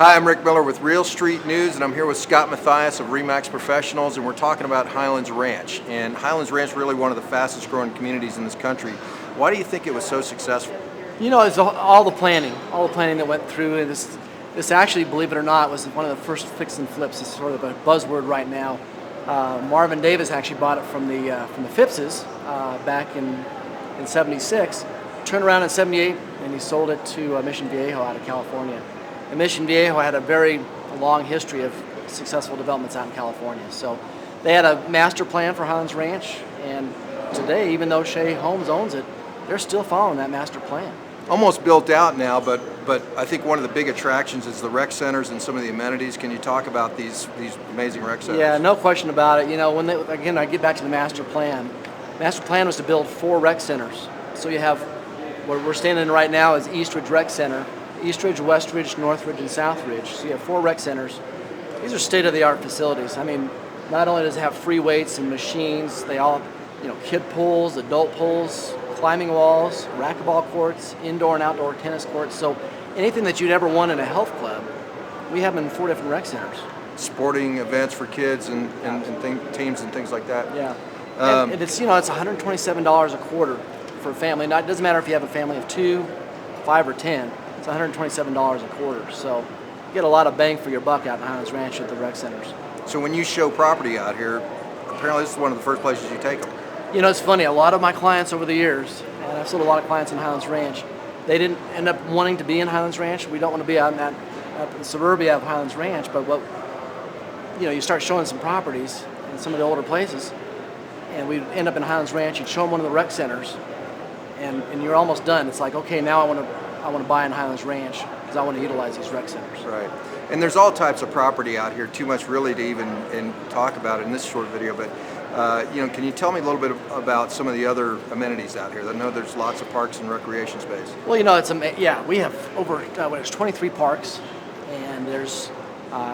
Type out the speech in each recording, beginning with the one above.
Hi, I'm Rick Miller with Real Street News, and I'm here with Scott Mathias of Remax Professionals, and we're talking about Highlands Ranch. And Highlands Ranch is really one of the fastest growing communities in this country. Why do you think it was so successful? You know, it's all the planning that went through. And this actually, believe it or not, was one of the first fix and flips. It's sort of a buzzword right now. Marvin Davis actually bought it from the Phippses back in '76. Turned around in '78, and he sold it to Mission Viejo out of California. And Mission Viejo had a very long history of successful developments out in California. So they had a master plan for Highlands Ranch, and today, even though Shea Homes owns it, they're still following that master plan. Almost built out now, but I think one of the big attractions is the rec centers and some of the amenities. Can you talk about these amazing rec centers? Yeah, no question about it. You know, again, I get back to the master plan. Master plan was to build 4 rec centers. So you have, where we're standing in right now is Eastridge Rec Center. Eastridge, Westridge, Northridge, and Southridge. So you have 4 rec centers. These are state-of-the-art facilities. I mean, not only does it have free weights and machines, they all have, kid pools, adult pools, climbing walls, racquetball courts, indoor and outdoor tennis courts. So anything that you'd ever want in a health club, we have them in 4 different rec centers. Sporting events for kids and teams and things like that. Yeah. And it's it's $127 a quarter for a family. Now, it doesn't matter if you have a family of 2, 5, or 10. It's $127 a quarter. So you get a lot of bang for your buck out in Highlands Ranch at the rec centers. So when you show property out here, apparently this is one of the first places you take them. You know, it's funny. A lot of my clients over the years, and I've sold a lot of clients in Highlands Ranch, they didn't end up wanting to be in Highlands Ranch. We don't want to be out in the suburbia of Highlands Ranch, but you start showing some properties in some of the older places, and we end up in Highlands Ranch. You'd show them one of the rec centers, and you're almost done. It's like, okay, now I want to buy in Highlands Ranch because I want to utilize these rec centers. Right. And there's all types of property out here. Too much really to even talk about in this short video, but can you tell me a little bit about some of the other amenities out here? I know there's lots of parks and recreation space. Well, we have over 23 parks, and there's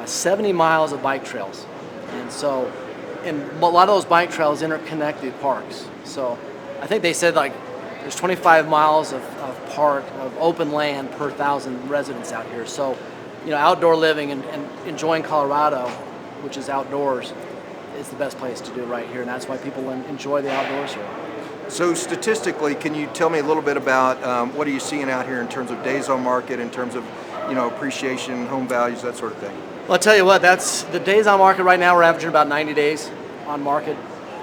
70 miles of bike trails, and a lot of those bike trails interconnect the parks. So I think they said there's 25 miles of open land per 1,000 residents out here. So outdoor living and enjoying Colorado, which is outdoors, is the best place to do right here, and that's why people enjoy the outdoors here. So statistically, can you tell me a little bit about what are you seeing out here in terms of days on market, in terms of appreciation, home values, that sort of thing? Well, I'll tell you what, that's the days on market right now. We're averaging about 90 days on market,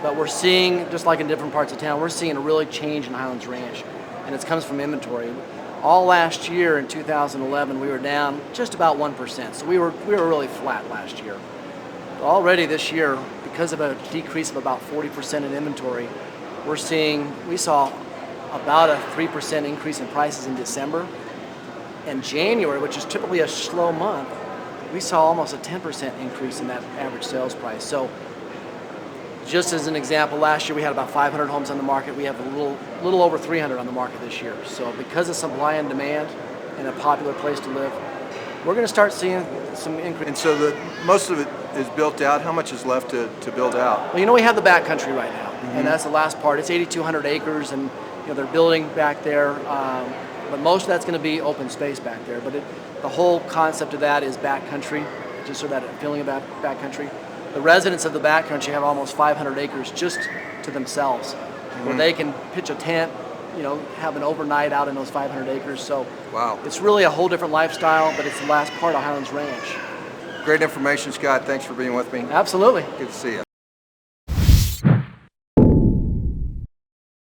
but we're seeing, just like in different parts of town, we're seeing a really change in Highlands Ranch, and it comes from inventory. All last year in 2011, we were down just about 1%, so we were really flat last year. But already this year, because of a decrease of about 40% in inventory, we saw about a 3% increase in prices in December. And January, which is typically a slow month, we saw almost a 10% increase in that average sales price. So just as an example, last year we had about 500 homes on the market. We have a little over 300 on the market this year. So because of supply and demand and a popular place to live, we're going to start seeing some increase. And so most of it is built out. How much is left to build out? Well, we have the backcountry right now, and that's the last part. It's 8,200 acres, and they're building back there, but most of that's going to be open space back there. But the whole concept of that is backcountry, just so that feeling of backcountry. The residents of the backcountry have almost 500 acres just to themselves, where they can pitch a tent, have an overnight out in those 500 acres. So wow, it's really a whole different lifestyle, but it's the last part of Highlands Ranch. Great information, Scott. Thanks for being with me. Absolutely. Good to see you.